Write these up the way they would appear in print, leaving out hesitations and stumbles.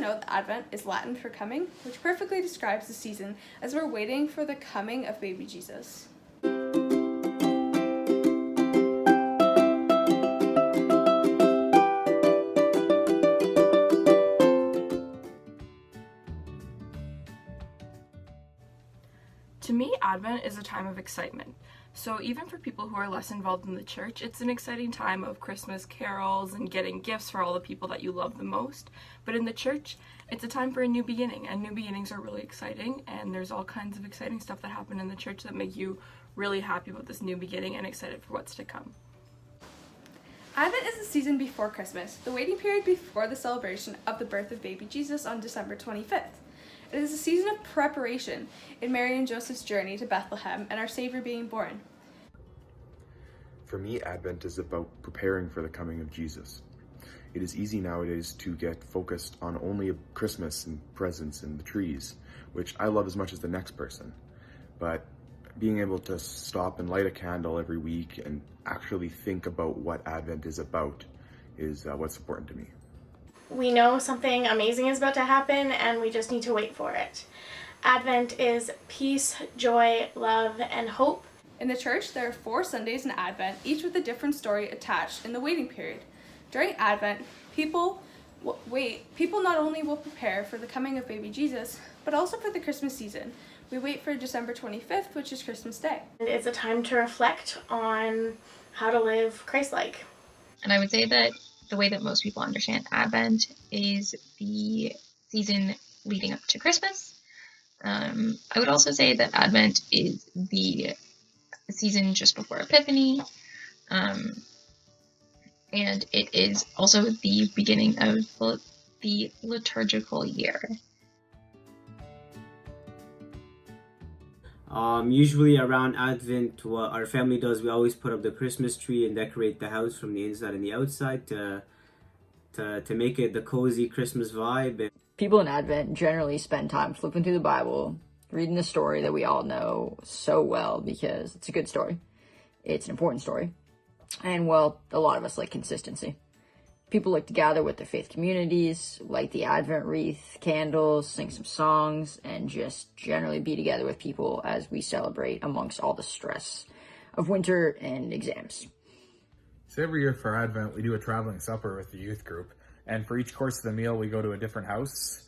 know that Advent is Latin for coming, which perfectly describes the season as we're waiting for the coming of baby Jesus. To me, Advent is a time of excitement. So even for people who are less involved in the church, it's an exciting time of Christmas carols and getting gifts for all the people that you love the most. But in the church, it's a time for a new beginning, and new beginnings are really exciting, and there's all kinds of exciting stuff that happen in the church that make you really happy about this new beginning and excited for what's to come. Advent is the season before Christmas, the waiting period before the celebration of the birth of baby Jesus on December 25th. It is a season of preparation in Mary and Joseph's journey to Bethlehem and our Savior being born. For me, Advent is about preparing for the coming of Jesus. It is easy nowadays to get focused on only Christmas and presents and the trees, which I love as much as the next person. But being able to stop and light a candle every week and actually think about what Advent is about is what's important to me. We know something amazing is about to happen, and we just need to wait for it. Advent is peace, joy, love, and hope. In the church, there are 4 Sundays in Advent, each with a different story attached in the waiting period. During Advent, people not only will prepare for the coming of baby Jesus, but also for the Christmas season. We wait for December 25th, which is Christmas Day. It's a time to reflect on how to live Christ-like. And I would say that the way that most people understand Advent is the season leading up to Christmas. I would also say that Advent is the season just before Epiphany, and it is also the beginning of the liturgical year. Usually around Advent, what our family does, we always put up the Christmas tree and decorate the house from the inside and the outside to make it the cozy Christmas vibe. People in Advent generally spend time flipping through the Bible, reading the story that we all know so well because it's a good story. It's an important story. And, well, a lot of us like consistency. People like to gather with their faith communities, light the Advent wreath, candles, sing some songs, and just generally be together with people as we celebrate amongst all the stress of winter and exams. So every year for Advent, we do a traveling supper with the youth group. And for each course of the meal, we go to a different house.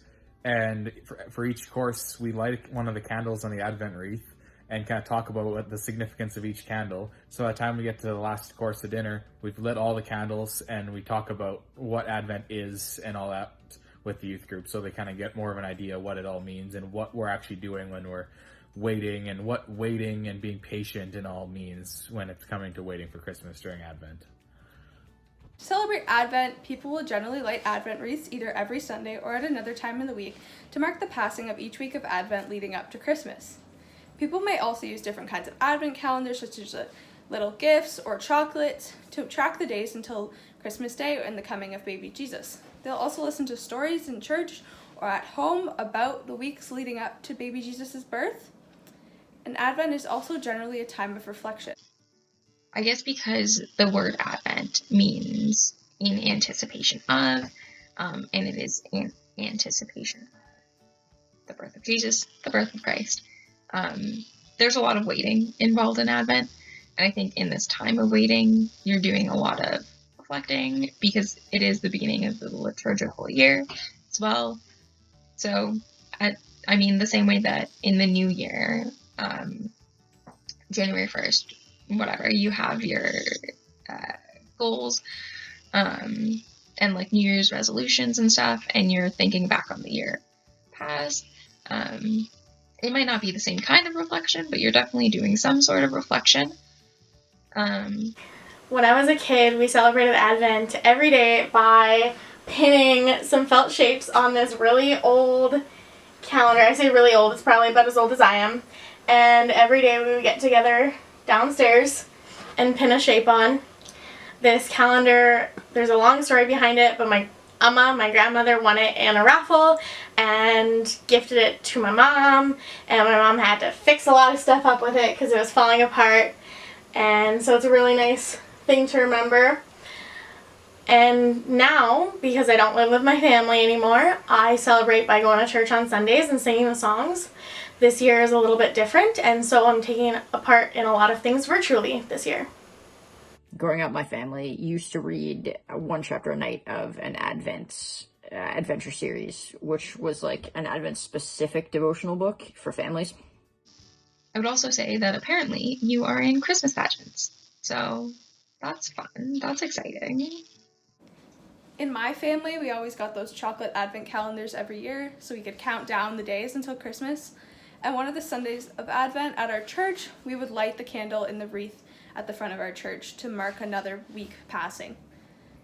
And for each course, we light one of the candles on the Advent wreath and kind of talk about what the significance of each candle. So by the time we get to the last course of dinner, we've lit all the candles and we talk about what Advent is and all that with the youth group, so they kind of get more of an idea what it all means and what we're actually doing when we're waiting, and what waiting and being patient and all means when it's coming to waiting for Christmas during Advent. To celebrate Advent, people will generally light Advent wreaths either every Sunday or at another time in the week to mark the passing of each week of Advent leading up to Christmas. People may also use different kinds of Advent calendars, such as little gifts or chocolates, to track the days until Christmas Day and the coming of baby Jesus. They'll also listen to stories in church or at home about the weeks leading up to baby Jesus' birth. And Advent is also generally a time of reflection. I guess because the word Advent means in anticipation of, and it is in anticipation of the birth of Jesus, the birth of Christ. There's a lot of waiting involved in Advent, and I think in this time of waiting, you're doing a lot of reflecting because it is the beginning of the liturgical year as well. So, the same way that in the new year, January 1st, whatever, you have your goals and like New Year's resolutions and stuff, and you're thinking back on the year past. It might not be the same kind of reflection, but you're definitely doing some sort of reflection. When I was a kid, we celebrated Advent every day by pinning some felt shapes on this really old calendar. I say really old, it's probably about as old as I am. And every day we would get together downstairs and pin a shape on. This calendar, there's a long story behind it, but my grandmother, won it in a raffle and gifted it to my mom, and my mom had to fix a lot of stuff up with it because it was falling apart, and so it's a really nice thing to remember. And now, because I don't live with my family anymore, I celebrate by going to church on Sundays and singing the songs. This year is a little bit different, and so I'm taking a part in a lot of things virtually this year. Growing up, my family used to read one chapter a night of an Advent adventure series, which was like an Advent-specific devotional book for families. I would also say that apparently you are in Christmas pageants. So that's fun. That's exciting. In my family, we always got those chocolate advent calendars every year so we could count down the days until Christmas. And one of the Sundays of Advent at our church, we would light the candle in the wreath at the front of our church to mark another week passing.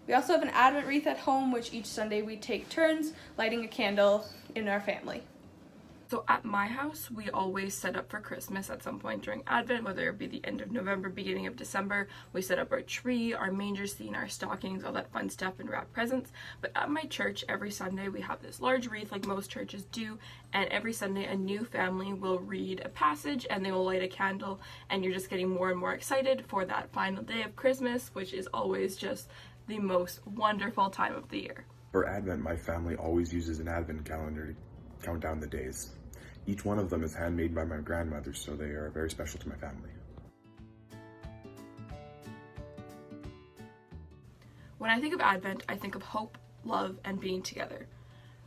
We also have an Advent wreath at home, which each Sunday we take turns lighting a candle in our family. So at my house, we always set up for Christmas at some point during Advent, whether it be the end of November, beginning of December. We set up our tree, our manger scene, our stockings, all that fun stuff, and wrap presents. But at my church, every Sunday, we have this large wreath like most churches do, and every Sunday a new family will read a passage and they will light a candle, and you're just getting more and more excited for that final day of Christmas, which is always just the most wonderful time of the year. For Advent, my family always uses an Advent calendar to count down the days. Each one of them is handmade by my grandmother, so they are very special to my family. When I think of Advent, I think of hope, love, and being together.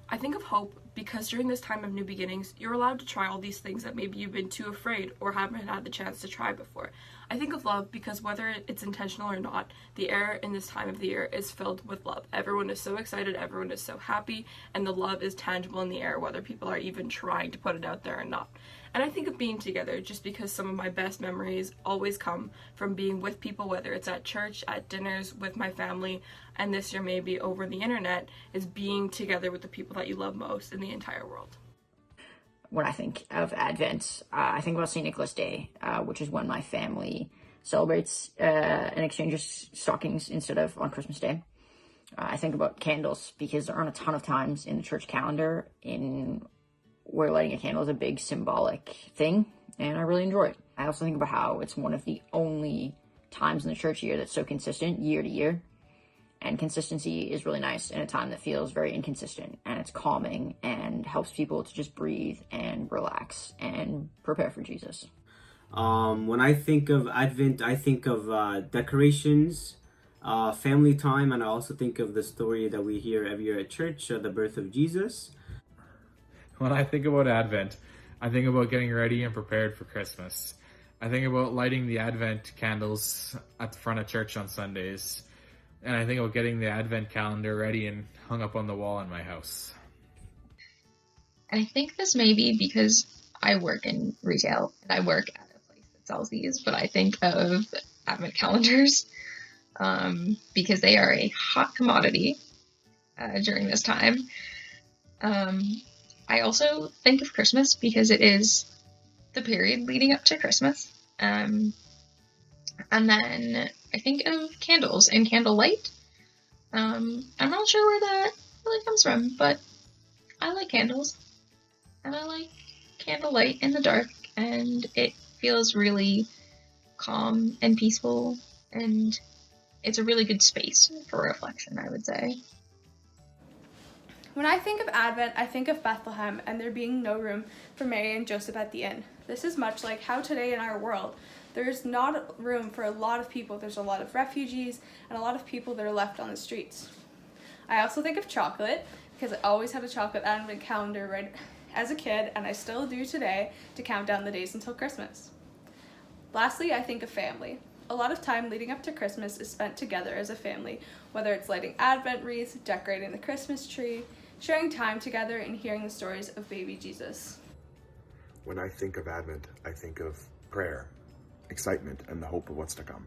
I think of hope because during this time of new beginnings, you're allowed to try all these things that maybe you've been too afraid or haven't had the chance to try before. I think of love because whether it's intentional or not, the air in this time of the year is filled with love. Everyone is so excited, everyone is so happy, and the love is tangible in the air, whether people are even trying to put it out there or not. And I think of being together just because some of my best memories always come from being with people, whether it's at church, at dinners, with my family, and this year maybe over the internet, is being together with the people that you love most in the entire world. When I think of Advent, I think about St. Nicholas Day, which is when my family celebrates and exchanges stockings instead of on Christmas Day. I think about candles because there aren't a ton of times in the church calendar where lighting a candle is a big symbolic thing, and I really enjoy it. I also think about how it's one of the only times in the church year that's so consistent year to year, and consistency is really nice in a time that feels very inconsistent, and it's calming and helps people to just breathe and relax and prepare for Jesus. When I think of Advent, I think of decorations, family time, and I also think of the story that we hear every year at church, the birth of Jesus. When I think about Advent, I think about getting ready and prepared for Christmas. I think about lighting the Advent candles at the front of church on Sundays. And I think about getting the Advent calendar ready and hung up on the wall in my house. And I think this may be because I work in retail and I work at a place that sells these, but I think of Advent calendars because they are a hot commodity during this time. I also think of Christmas because it is the period leading up to Christmas. And then I think of candles and candlelight. I'm not sure where that really comes from, but I like candles. And I like candlelight in the dark, and it feels really calm and peaceful, and it's a really good space for reflection, I would say. When I think of Advent, I think of Bethlehem and there being no room for Mary and Joseph at the inn. This is much like how today in our world, there's not room for a lot of people. There's a lot of refugees and a lot of people that are left on the streets. I also think of chocolate because I always had a chocolate Advent calendar right as a kid, and I still do today to count down the days until Christmas. Lastly, I think of family. A lot of time leading up to Christmas is spent together as a family, whether it's lighting Advent wreaths, decorating the Christmas tree, sharing time together, and hearing the stories of baby Jesus. When I think of Advent, I think of prayer, excitement, and the hope of what's to come.